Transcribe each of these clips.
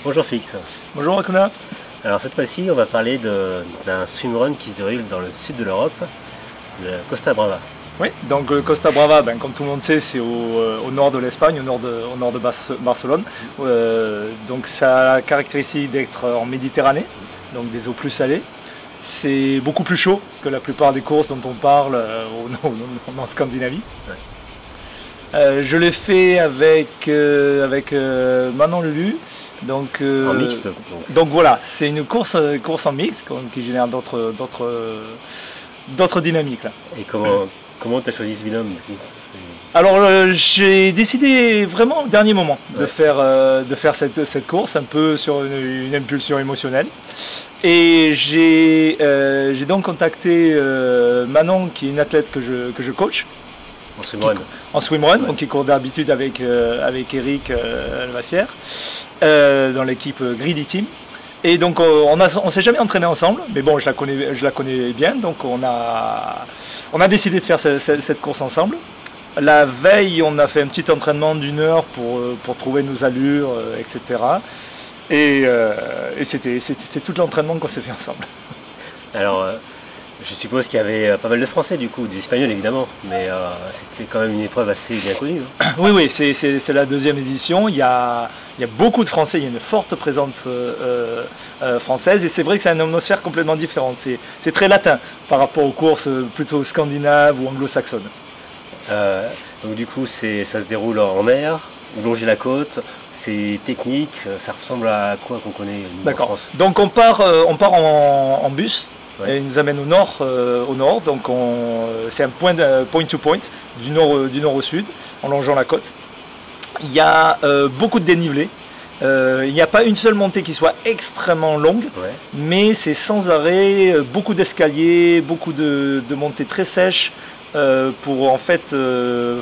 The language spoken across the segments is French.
Bonjour Fix. Bonjour Akuna. Alors cette fois-ci, on va parler d'un swimrun qui se déroule dans le sud de l'Europe, de Costa Brava. Oui, donc Costa Brava, comme tout le monde sait, c'est au nord de l'Espagne, au nord de Barcelone. Donc ça a la caractéristique d'être en Méditerranée, donc des eaux plus salées. C'est beaucoup plus chaud que la plupart des courses dont on parle en Scandinavie. Ouais. Je l'ai fait avec Manon Lulu. Donc, en mixte. Donc voilà, c'est une course en mixte qui génère d'autres dynamiques là. Et comment tu as choisi ce binôme? Alors j'ai décidé vraiment au dernier moment de faire cette course, un peu sur une impulsion émotionnelle. Et j'ai donc contacté Manon, qui est une athlète que je coach. En swimrun. En swimrun, donc qui court d'habitude avec Eric Levassière, dans l'équipe Greedy Team. Et donc on s'est jamais entraîné ensemble, mais bon, je la connais bien, donc on a décidé de faire cette course ensemble. La veille, on a fait un petit entraînement d'1 heure pour trouver nos allures, etc. Et c'est tout l'entraînement qu'on s'est fait ensemble. Alors, je suppose qu'il y avait pas mal de Français du coup, des Espagnols évidemment, mais c'était quand même une épreuve assez bien connue. Hein. Oui, c'est la deuxième édition. Il y a beaucoup de Français, il y a une forte présence française, et c'est vrai que c'est une atmosphère complètement différente. C'est très latin par rapport aux courses plutôt scandinaves ou anglo-saxonnes. Donc du coup, ça se déroule en mer, vous longez la côte. C'est technique, ça ressemble à quoi qu'on connaît en France? Donc on part en bus. Ouais. Et il nous amène au nord, donc c'est un point to point, du nord au sud, en longeant la côte. Il y a beaucoup de dénivelé. Il n'y a pas une seule montée qui soit extrêmement longue, mais c'est sans arrêt, beaucoup d'escaliers, beaucoup de montées très sèches pour en fait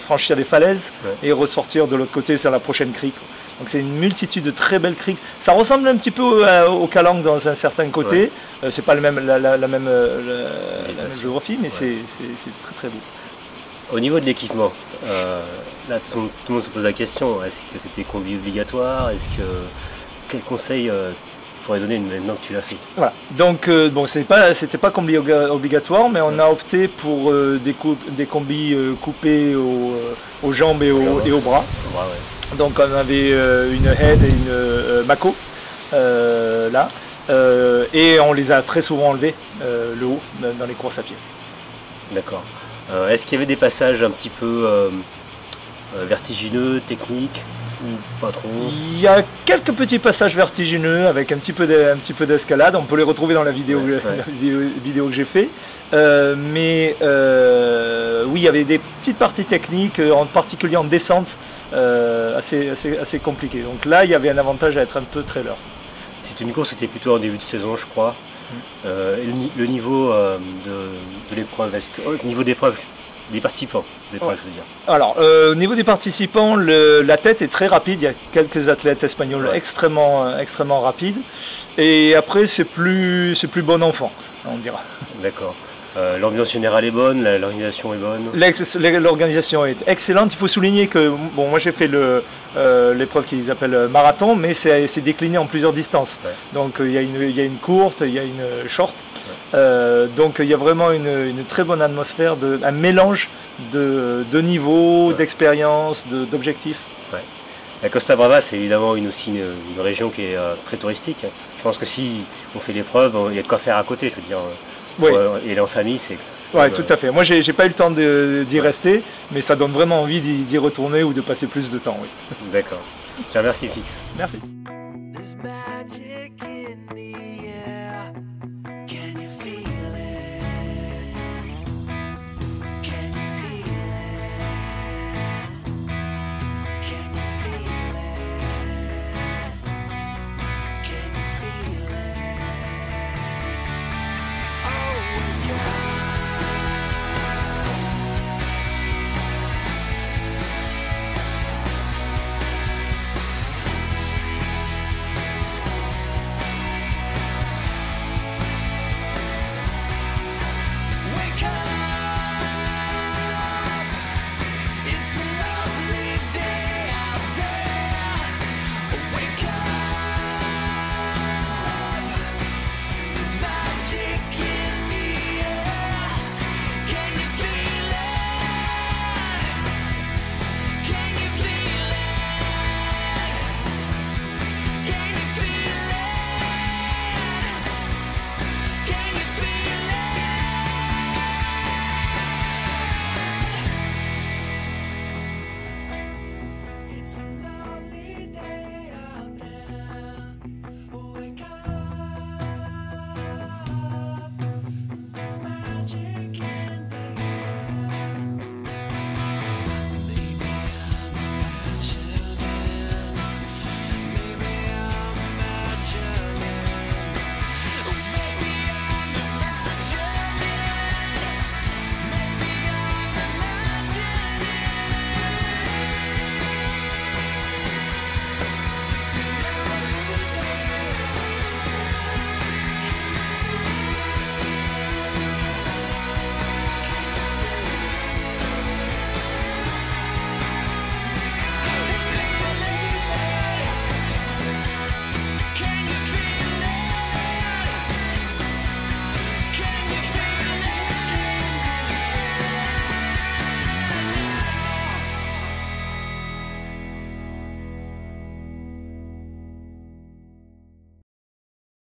franchir des falaises et ressortir de l'autre côté sur la prochaine crique. Donc c'est une multitude de très belles criques. Ça ressemble un petit peu au Calanque dans un certain côté. C'est pas la même géographie, mais c'est très très beau. Au niveau de l'équipement, là tout le monde se pose la question, est-ce que c'était combi obligatoire? Quel conseil tu pourrais donner maintenant que tu l'as fait? Voilà. Donc bon, c'était pas combi obligatoire, mais on a opté pour des combis coupés aux jambes et aux bras. Donc on avait une head et une Mako là, et on les a très souvent enlevés, le haut, dans les courses à pied. D'accord. Est-ce qu'il y avait des passages un petit peu vertigineux, techniques, ou pas trop? Il y a quelques petits passages vertigineux avec un petit peu d'escalade, on peut les retrouver dans la vidéo que j'ai fait. Mais oui, il y avait des petites parties techniques, en particulier en descente, assez compliquées. Donc là, il y avait un avantage à être un peu trailer. C'est une course qui était plutôt en début de saison, je crois. Le niveau de l'épreuve, au niveau d'épreuve, des participants, je veux dire. Alors, au niveau des participants, la tête est très rapide. Il y a quelques athlètes espagnols extrêmement rapides. Et après, c'est plus bon enfant, on dira. D'accord. L'ambiance générale est bonne, l'organisation est bonne. L'organisation est excellente. Il faut souligner que moi j'ai fait l'épreuve qu'ils appellent marathon, mais c'est décliné en plusieurs distances. Donc il y a une courte, il y a une short. Donc il y a vraiment une très bonne atmosphère, un mélange de niveaux, d'expérience, d'objectifs. La Costa Brava, c'est évidemment aussi une région qui est très touristique. Je pense que si on fait l'épreuve, il y a de quoi faire à côté, je veux dire. Et aller en famille, c'est... Oui, tout à fait. Moi, j'ai pas eu le temps d'y rester, mais ça donne vraiment envie d'y retourner ou de passer plus de temps. Oui. D'accord. Je te remercie, Fix. Merci.